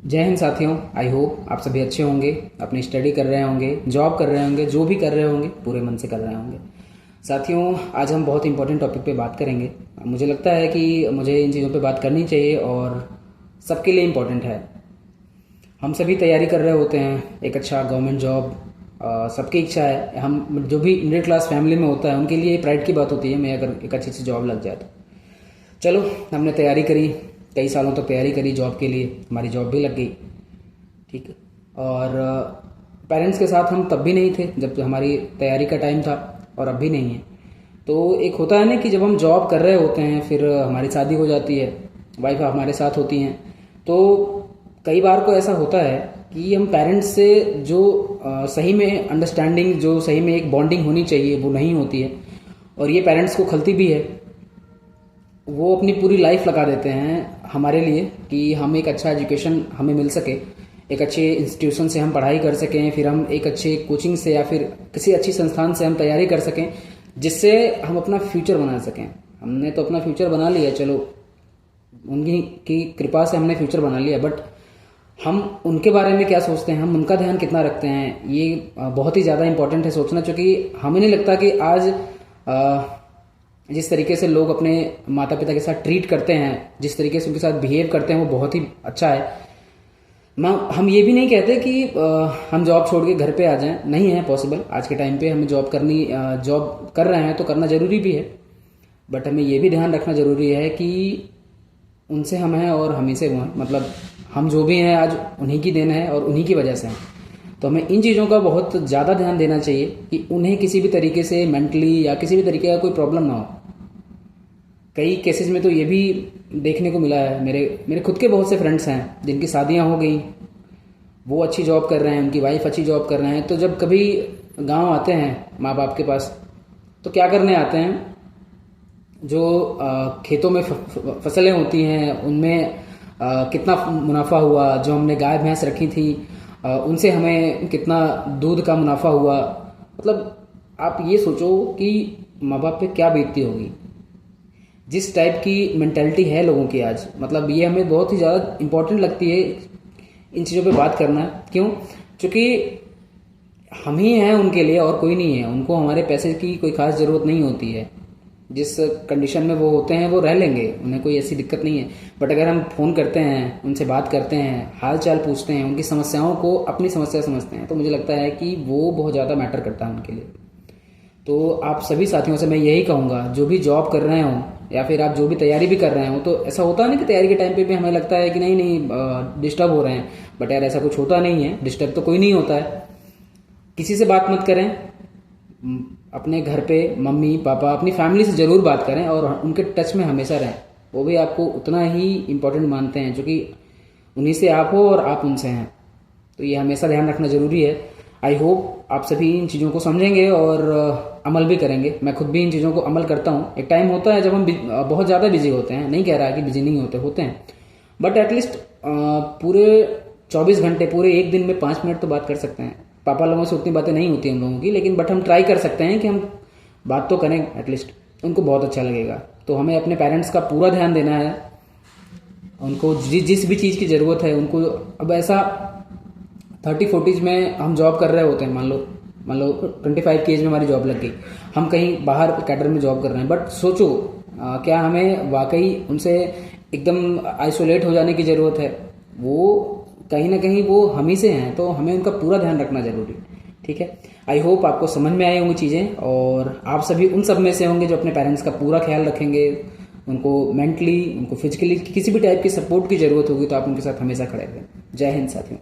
जय हिंद साथियों। I hope आप सभी अच्छे होंगे, अपनी स्टडी कर रहे होंगे, जॉब कर रहे होंगे, जो भी कर रहे होंगे पूरे मन से कर रहे होंगे। साथियों, आज हम बहुत इंपॉर्टेंट टॉपिक पे बात करेंगे। मुझे लगता है कि मुझे इन चीज़ों पे बात करनी चाहिए और सबके लिए इम्पोर्टेंट है। हम सभी तैयारी कर रहे होते हैं एक अच्छा गवर्नमेंट जॉब, सबकी इच्छा है। हम जो भी मिडिल क्लास फैमिली में होता है उनके लिए प्राइड की बात होती है मैं अगर एक अच्छी सी जॉब लग जाए तो। चलो, हमने तैयारी करी, कई सालों तक तैयारी करी जॉब के लिए, हमारी जॉब भी लग गई, ठीक है। और पेरेंट्स के साथ हम तब भी नहीं थे जब हमारी तैयारी का टाइम था, और अब भी नहीं है। तो एक होता है ना कि जब हम जॉब कर रहे होते हैं, फिर हमारी शादी हो जाती है, वाइफ हमारे साथ होती हैं, तो कई बार को ऐसा होता है कि हम पेरेंट्स से जो सही में अंडरस्टैंडिंग, जो सही में एक बॉन्डिंग होनी चाहिए, वो नहीं होती है। और ये पेरेंट्स को खलती भी है। वो अपनी पूरी लाइफ लगा देते हैं हमारे लिए कि हम एक अच्छा एजुकेशन हमें मिल सके, एक अच्छे इंस्टीट्यूशन से हम पढ़ाई कर सकें, फिर हम एक अच्छे कोचिंग से या फिर किसी अच्छी संस्थान से हम तैयारी कर सकें, जिससे हम अपना फ्यूचर बना सकें। हमने तो अपना फ्यूचर बना लिया, चलो उनकी की कृपा से हमने फ्यूचर बना लिया, बट हम उनके बारे में क्या सोचते हैं, हम उनका ध्यान कितना रखते हैं, ये बहुत ही ज़्यादा इंपॉर्टेंट है सोचना। क्योंकि हमें नहीं लगता कि आज जिस तरीके से लोग अपने माता पिता के साथ ट्रीट करते हैं, जिस तरीके से उनके साथ बिहेव करते हैं, वो बहुत ही अच्छा है। हम ये भी नहीं कहते कि हम जॉब छोड़ के घर पे आ जाएं, नहीं है पॉसिबल। आज के टाइम पे हमें जॉब कर रहे हैं तो करना ज़रूरी भी है, बट हमें ये भी ध्यान रखना ज़रूरी है कि उनसे हम हैं और हम ही से वो हैं। मतलब हम जो भी हैं आज उन्हीं की देन है और उन्हीं की वजह से हैं। तो हमें इन चीज़ों का बहुत ज़्यादा ध्यान देना चाहिए कि उन्हें किसी भी तरीके से मेंटली या किसी भी तरीके का कोई प्रॉब्लम ना हो। कई केसेस में तो ये भी देखने को मिला है, मेरे खुद के बहुत से फ्रेंड्स हैं जिनकी शादियां हो गई, वो अच्छी जॉब कर रहे हैं, उनकी वाइफ अच्छी जॉब कर रहे हैं, तो जब कभी गांव आते हैं माँ बाप के पास, तो क्या करने आते हैं, जो खेतों में फसलें होती हैं उनमें कितना मुनाफा हुआ, जो हमने गाय भैंस रखी थी उनसे हमें कितना दूध का मुनाफा हुआ। मतलब आप ये सोचो कि माँ बाप पे क्या बीतती होगी। जिस टाइप की मेंटालिटी है लोगों की आज, मतलब ये हमें बहुत ही ज़्यादा इम्पोर्टेंट लगती है इन चीज़ों पे बात करना। क्यों? क्योंकि हम ही हैं उनके लिए और कोई नहीं है। उनको हमारे पैसे की कोई खास ज़रूरत नहीं होती है। जिस कंडीशन में वो होते हैं वो रह लेंगे, उन्हें कोई ऐसी दिक्कत नहीं है। बट अगर हम फ़ोन करते हैं, उनसे बात करते हैं, हाल चाल पूछते हैं, उनकी समस्याओं को अपनी समस्या समझते हैं, तो मुझे लगता है कि वो बहुत ज़्यादा मैटर करता है उनके लिए। तो आप सभी साथियों से मैं यही कहूँगा, जो भी जॉब कर रहे हों या फिर आप जो भी तैयारी भी कर रहे हो, तो ऐसा होता है ना कि तैयारी के टाइम पे भी हमें लगता है कि नहीं नहीं डिस्टर्ब हो रहे हैं, बट यार ऐसा कुछ होता नहीं है। डिस्टर्ब तो कोई नहीं होता है। किसी से बात मत करें, अपने घर पे मम्मी पापा, अपनी फैमिली से ज़रूर बात करें और उनके टच में हमेशा रहें। वो भी आपको उतना ही इम्पोर्टेंट मानते हैं, जो कि उन्हीं से आप हो और आप उनसे हैं। तो ये हमेशा ध्यान रखना ज़रूरी है। आई होप आप सभी इन चीज़ों को समझेंगे और अमल भी करेंगे। मैं खुद भी इन चीज़ों को अमल करता हूँ। एक टाइम होता है जब हम बहुत ज़्यादा बिजी होते हैं, नहीं कह रहा कि बिजी नहीं होते हैं, बट एटलीस्ट पूरे 24 घंटे, पूरे एक दिन में 5 मिनट तो बात कर सकते हैं। पापा लोगों से उतनी बातें नहीं होती हम लोगों की, लेकिन बट हम ट्राई कर सकते हैं कि हम बात तो करें एटलीस्ट। उनको बहुत अच्छा लगेगा। तो हमें अपने पेरेंट्स का पूरा ध्यान देना है। उनको जिस भी चीज़ की ज़रूरत है उनको, अब ऐसा 30-40 में हम जॉब कर रहे होते हैं, मान लो 25 की एज में हमारी जॉब लग गई, हम कहीं बाहर कैडर में जॉब कर रहे हैं, बट सोचो क्या हमें वाकई उनसे एकदम आइसोलेट हो जाने की ज़रूरत है? वो कहीं ना कहीं वो हम ही से हैं, तो हमें उनका पूरा ध्यान रखना जरूरी है, ठीक है। आई होप आपको समझ में आई होंगी चीज़ें, और आप सभी उन सब में से होंगे जो अपने पेरेंट्स का पूरा ख्याल रखेंगे। उनको मेंटली, उनको फिजिकली किसी भी टाइप की सपोर्ट की ज़रूरत होगी तो आप उनके साथ हमेशा खड़े रहें। जय हिंद साथियों।